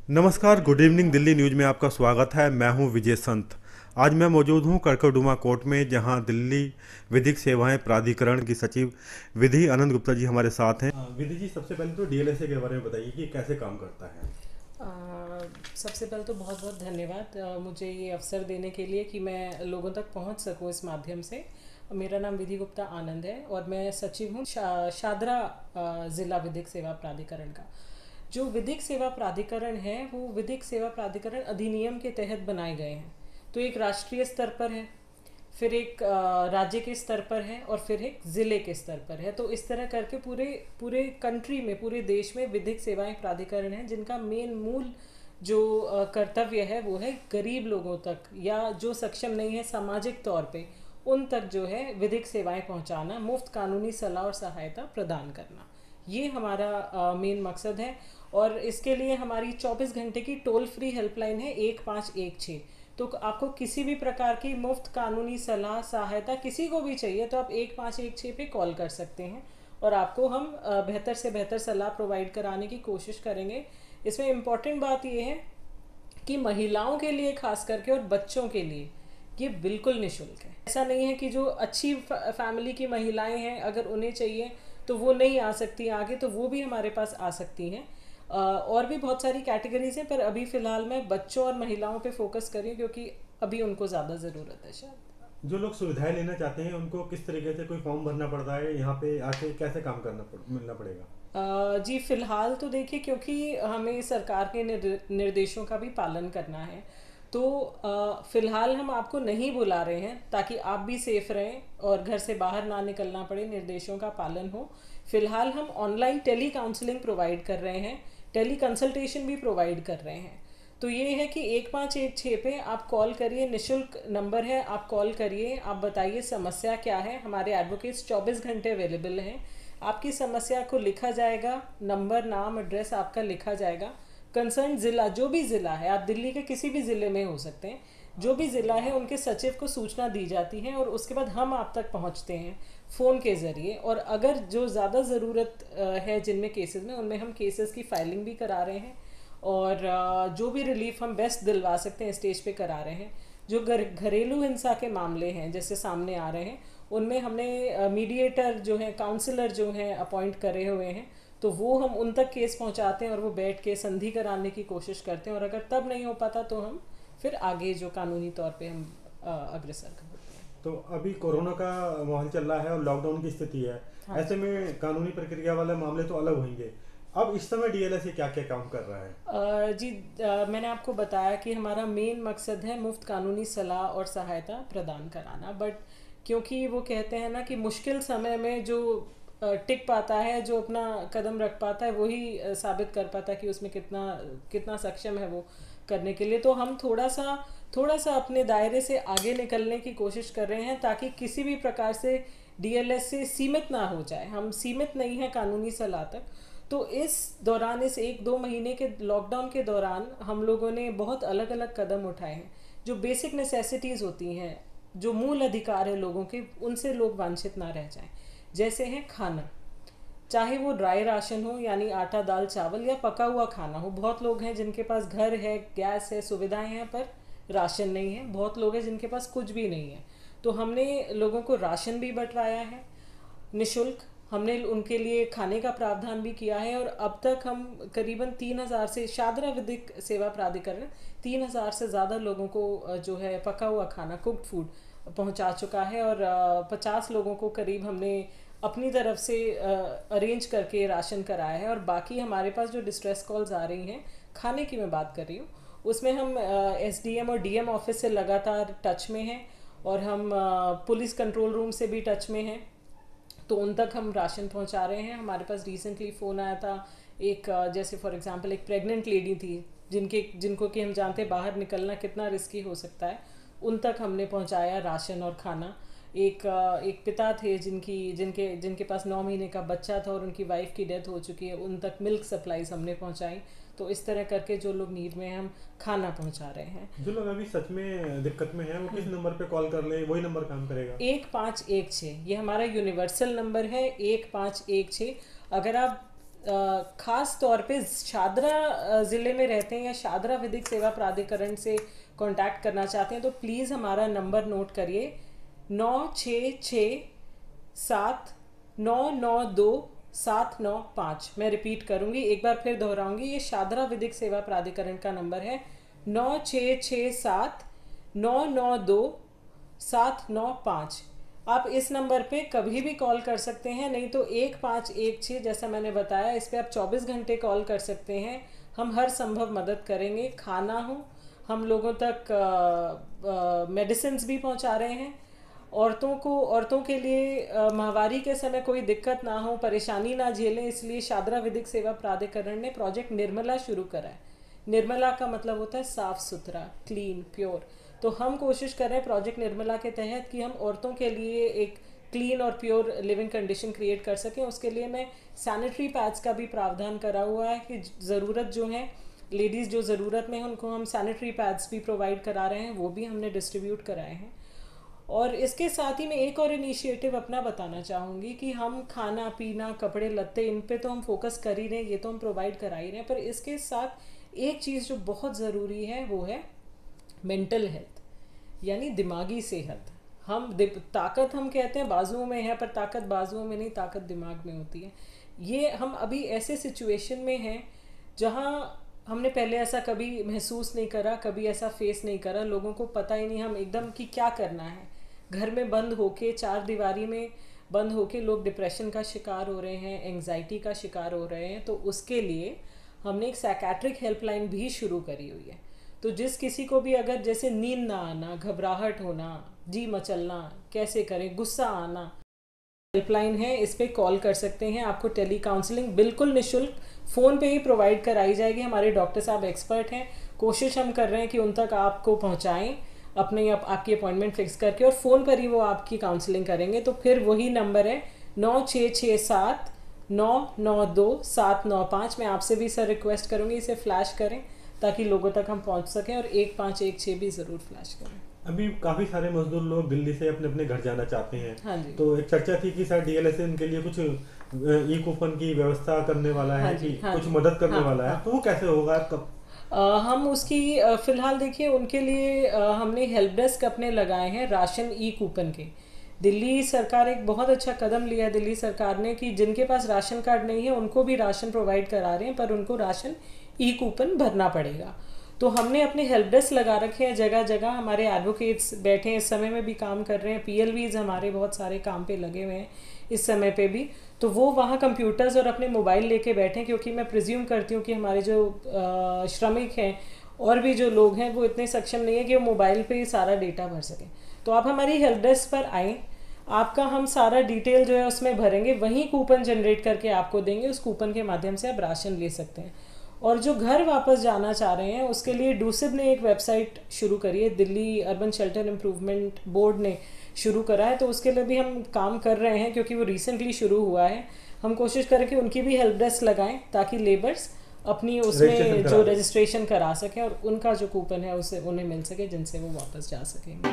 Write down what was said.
नमस्कार, good evening. Delhi news में आपका स्वागत है। मैं हूं विजय संत। आज मैं मौजूद हूं कड़कड़डुमा कोर्ट में, जहां दिल्ली विधिक सेवाएं प्राधिकरण की सचिव विधि आनंद गुप्ता जी हमारे साथ हैं। विधि जी, सबसे पहले तो डीएलएसए के बारे में बताइए कि कैसे काम करता है। सबसे पहले तो बहुत बहुत धन्यवाद मुझे ये अवसर देने के लिए कि मैं लोगों तक पहुंच सकूं इस माध्यम से। मेरा नाम विधि गुप्ता आनंद है और मैं सचिव हूं शादरा ज़िला विधिक सेवा प्राधिकरण का। जो विधिक सेवा प्राधिकरण है वो विधिक सेवा प्राधिकरण अधिनियम के तहत बनाए गए हैं। तो एक राष्ट्रीय स्तर पर है, फिर एक राज्य के स्तर पर है और फिर एक ज़िले के स्तर पर है। तो इस तरह करके पूरे पूरे कंट्री में, पूरे देश में विधिक सेवाएं प्राधिकरण हैं, जिनका मेन मूल जो कर्तव्य है वो है गरीब लोगों तक या जो सक्षम नहीं है सामाजिक तौर पे, उन तक जो है विधिक सेवाएं पहुंचाना, मुफ्त कानूनी सलाह और सहायता प्रदान करना। ये हमारा मेन मकसद है। और इसके लिए हमारी 24 घंटे की टोल फ्री हेल्पलाइन है 1516। तो आपको किसी भी प्रकार की मुफ्त कानूनी सलाह सहायता किसी को भी चाहिए तो आप 1516 पे कॉल कर सकते हैं और आपको हम बेहतर से बेहतर सलाह प्रोवाइड कराने की कोशिश करेंगे। इसमें इम्पॉर्टेंट बात यह है कि महिलाओं के लिए खास करके और बच्चों के लिए ये बिल्कुल निःशुल्क है। ऐसा नहीं है कि जो अच्छी फैमिली की महिलाएं हैं अगर उन्हें चाहिए तो वो नहीं आ सकती आगे, तो वो भी हमारे पास आ सकती हैं। और भी बहुत सारी कैटेगरीज हैं, पर अभी फ़िलहाल मैं बच्चों और महिलाओं पे फोकस कर रही हूँ क्योंकि अभी उनको ज़्यादा ज़रूरत है शायद। जो लोग सुविधाएं लेना चाहते हैं उनको किस तरीके से कोई फॉर्म भरना पड़ता है, यहाँ पे आके कैसे काम मिलना पड़ेगा। जी फ़िलहाल तो देखिए, क्योंकि हमें सरकार के निर्देशों का भी पालन करना है, तो फ़िलहाल हम आपको नहीं बुला रहे हैं ताकि आप भी सेफ रहें और घर से बाहर ना निकलना पड़े, निर्देशों का पालन हो। फ़िलहाल हम ऑनलाइन टेली काउंसलिंग प्रोवाइड कर रहे हैं, टेली कंसल्टेशन भी प्रोवाइड कर रहे हैं। तो ये है कि 1516 पे आप कॉल करिए, निःशुल्क नंबर है, आप कॉल करिए, आप बताइए समस्या क्या है। हमारे एडवोकेट्स 24 घंटे अवेलेबल हैं। आपकी समस्या को लिखा जाएगा, नंबर, नाम, एड्रेस आपका लिखा जाएगा। कंसर्न ज़िला, जो भी ज़िला है, आप दिल्ली के किसी भी ज़िले में हो सकते हैं, जो भी ज़िला है उनके सचिव को सूचना दी जाती है और उसके बाद हम आप तक पहुंचते हैं फ़ोन के ज़रिए। और अगर जो ज़्यादा ज़रूरत है जिनमें केसेस में, उनमें हम केसेस की फाइलिंग भी करा रहे हैं और जो भी रिलीफ हम बेस्ट दिलवा सकते हैं स्टेज पे करा रहे हैं। जो घरेलू हिंसा के मामले हैं जैसे सामने आ रहे हैं, उनमें हमने मीडिएटर जो है, काउंसलर जो हैं अपॉइंट करे हुए हैं, तो वो हम उन तक केस पहुंचाते हैं और वो बैठ के संधि कराने की कोशिश करते हैं। और अगर तब नहीं हो पाता तो हम फिर आगे जो कानूनी तौर पे हम अग्रसर करते हैं। तो अभी कोरोना का माहौल चल रहा है और लॉकडाउन की स्थिति है। हाँ ऐसे में कानूनी प्रक्रिया वाले मामले तो अलग होंगे। अब इस समय डीएलएसए क्या क्या काम कर रहा है। जी, मैंने आपको बताया कि हमारा मेन मकसद है मुफ्त कानूनी सलाह और सहायता प्रदान कराना। बट क्योंकि वो कहते हैं ना कि मुश्किल समय में जो टिक पाता है, जो अपना कदम रख पाता है, वही साबित कर पाता है कि उसमें कितना कितना सक्षम है वो करने के लिए। तो हम थोड़ा सा अपने दायरे से आगे निकलने की कोशिश कर रहे हैं ताकि किसी भी प्रकार से डीएलएस से सीमित ना हो जाए। हम सीमित नहीं हैं कानूनी सलाह तक। तो इस दौरान, इस 1-2 महीने के लॉकडाउन के दौरान हम लोगों ने बहुत अलग अलग कदम उठाए हैं। जो बेसिक नेसेसिटीज़ होती हैं, जो मूल अधिकार है लोगों के, उनसे लोग वंचित ना रह जाएं। जैसे है खाना, चाहे वो ड्राई राशन हो यानी आटा दाल चावल, या पका हुआ खाना हो। बहुत लोग हैं जिनके पास घर है, गैस है, सुविधाएं हैं, पर राशन नहीं है। बहुत लोग हैं जिनके पास कुछ भी नहीं है। तो हमने लोगों को राशन भी बंटवाया है निःशुल्क। हमने उनके लिए खाने का प्रावधान भी किया है और अब तक हम करीबन 3000 से, शादरा विधिक सेवा प्राधिकरण 3000 से ज़्यादा लोगों को जो है पका हुआ खाना, कुक्ड फूड पहुंचा चुका है। और 50 लोगों को करीब हमने अपनी तरफ से अरेंज करके राशन कराया है। और बाकी हमारे पास जो डिस्ट्रेस कॉल्स आ रही हैं, खाने की मैं बात कर रही हूँ, उसमें हम एसडीएम और डीएम ऑफिस से लगातार टच में हैं और हम पुलिस कंट्रोल रूम से भी टच में हैं। तो उन तक हम राशन पहुंचा रहे हैं। हमारे पास रिसेंटली फ़ोन आया था एक, जैसे फॉर एग्जांपल एक प्रेग्नेंट लेडी थी जिनको कि हम जानते हैं बाहर निकलना कितना रिस्की हो सकता है, उन तक हमने पहुंचाया राशन और खाना। एक पिता थे जिनके पास 9 महीने का बच्चा था और उनकी वाइफ की डेथ हो चुकी है, उन तक मिल्क सप्लाईज हमने पहुंचाई। तो इस तरह करके जो लोग नीड में हैं हम खाना पहुंचा रहे हैं। जो लोग अभी सच में दिक्कत में हैं वो किस नंबर पे कॉल कर ले, वही नंबर काम करेगा। 1516 ये हमारा यूनिवर्सल नंबर है, 1516। अगर आप खास तौर पे शादरा ज़िले में रहते हैं या शादरा विधिक सेवा प्राधिकरण से कांटेक्ट करना चाहते हैं तो प्लीज़ हमारा नंबर नोट करिए 9667992795। मैं रिपीट करूंगी, एक बार फिर दोहराऊंगी, ये शादरा विधिक सेवा प्राधिकरण का नंबर है 9667992795। आप इस नंबर पे कभी भी कॉल कर सकते हैं, नहीं तो 1516 जैसा मैंने बताया इस पे आप 24 घंटे कॉल कर सकते हैं। हम हर संभव मदद करेंगे। खाना हो, हम लोगों तक मेडिसिन भी पहुंचा रहे हैं। औरतों के लिए माहवारी के समय कोई दिक्कत ना हो, परेशानी ना झेलें, इसलिए शादरा विधिक सेवा प्राधिकरण ने प्रोजेक्ट निर्मला शुरू करा है। निर्मला का मतलब होता है साफ सुथरा, क्लीन, प्योर। तो हम कोशिश कर रहे हैं प्रोजेक्ट निर्मला के तहत कि हम औरतों के लिए एक क्लीन और प्योर लिविंग कंडीशन क्रिएट कर सकें। उसके लिए मैं सैनिटरी पैड्स का भी प्रावधान करा हुआ है कि ज़रूरत जो है, लेडीज़ जो ज़रूरत में हैं उनको हम सैनिटरी पैड्स भी प्रोवाइड करा रहे हैं, वो भी हमने डिस्ट्रीब्यूट कराए हैं। और इसके साथ ही मैं एक और इनिशिएटिव अपना बताना चाहूँगी कि हम खाना पीना, कपड़े लत्ते, इन पे तो हम फोकस कर ही रहे हैं, ये तो हम प्रोवाइड करा ही रहे हैं, पर इसके साथ एक चीज़ जो बहुत ज़रूरी है वो है मेंटल हेल्थ, यानी दिमागी सेहत। ताकत हम कहते हैं बाजुओं में है, पर ताकत बाजुओं में नहीं, ताकत दिमाग में होती है। ये हम अभी ऐसे सिचुएशन में हैं जहाँ हमने पहले ऐसा कभी महसूस नहीं करा, कभी ऐसा फेस नहीं करा। लोगों को पता ही नहीं हम एकदम कि क्या करना है। घर में बंद होके, चार दीवारी में बंद होके लोग डिप्रेशन का शिकार हो रहे हैं, एंग्जाइटी का शिकार हो रहे हैं। तो उसके लिए हमने एक साइकेट्रिक हेल्पलाइन भी शुरू करी हुई है। तो जिस किसी को भी अगर जैसे नींद ना आना, घबराहट होना, जी मचलना, कैसे करें, गुस्सा आना, हेल्पलाइन है, इस पे कॉल कर सकते हैं। आपको टेली काउंसलिंग बिल्कुल निःशुल्क फ़ोन पे ही प्रोवाइड कराई जाएगी। हमारे डॉक्टर साहब एक्सपर्ट हैं, कोशिश हम कर रहे हैं कि उन तक आपको पहुंचाएं आपकी अपॉइंटमेंट फिक्स करके, और फ़ोन पर ही वो आपकी काउंसलिंग करेंगे। तो फिर वही नंबर है 9667992795। मैं आपसे भी सर रिक्वेस्ट करूँगी इसे फ्लैश करें ताकि लोगों तक हम पहुँच सकें, और 1516 भी ज़रूर फ्लैश करें। अभी काफी सारे मजदूर लोग दिल्ली से अपने अपने घर जाना चाहते हैं। हाँ जी। तो एक चर्चा थी कि शायद डीएलएस उनके लिए कुछ ई कूपन की व्यवस्था करने वाला है, हाँ कि जी, हाँ कुछ जी, मदद करने हाँ, वाला है। हाँ। तो वो कैसे होगा, कब? हम उसकी फिलहाल देखिए उनके लिए हमने हेल्प डेस्क अपने लगाए हैं राशन ई कूपन के। दिल्ली सरकार एक बहुत अच्छा कदम लिया दिल्ली सरकार ने कि जिनके पास राशन कार्ड नहीं है उनको भी राशन प्रोवाइड करा रहे हैं, पर उनको राशन ई कूपन भरना पड़ेगा। तो हमने अपने हेल्प डेस्क लगा रखे हैं जगह जगह। हमारे एडवोकेट्स बैठे हैं, इस समय में भी काम कर रहे हैं। पीएलवीज हमारे बहुत सारे काम पे लगे हुए हैं इस समय पे भी। तो वो वहाँ कंप्यूटर्स और अपने मोबाइल लेके बैठे हैं, क्योंकि मैं प्रिज्यूम करती हूँ कि हमारे जो श्रमिक हैं और भी जो लोग हैं वो इतने सक्षम नहीं है कि वो मोबाइल पे ही सारा डेटा भर सकें। तो आप हमारी हेल्प डेस्क पर आएँ, आपका हम सारा डिटेल जो है उसमें भरेंगे, वहीं कूपन जनरेट करके आपको देंगे। उस कूपन के माध्यम से आप राशन ले सकते हैं। और जो घर वापस जाना चाह रहे हैं उसके लिए डूसिब ने एक वेबसाइट शुरू करी है, Delhi urban shelter improvement board ने शुरू करा है। तो उसके लिए भी हम काम कर रहे हैं, क्योंकि वो रिसेंटली शुरू हुआ है। हम कोशिश करें कि उनकी भी हेल्प डेस्क लगाएं ताकि लेबर्स अपनी उसमें जो रजिस्ट्रेशन करा सकें और उनका जो कूपन है उसे उन्हें मिल सके, जिनसे वो वापस जा सकेंगे।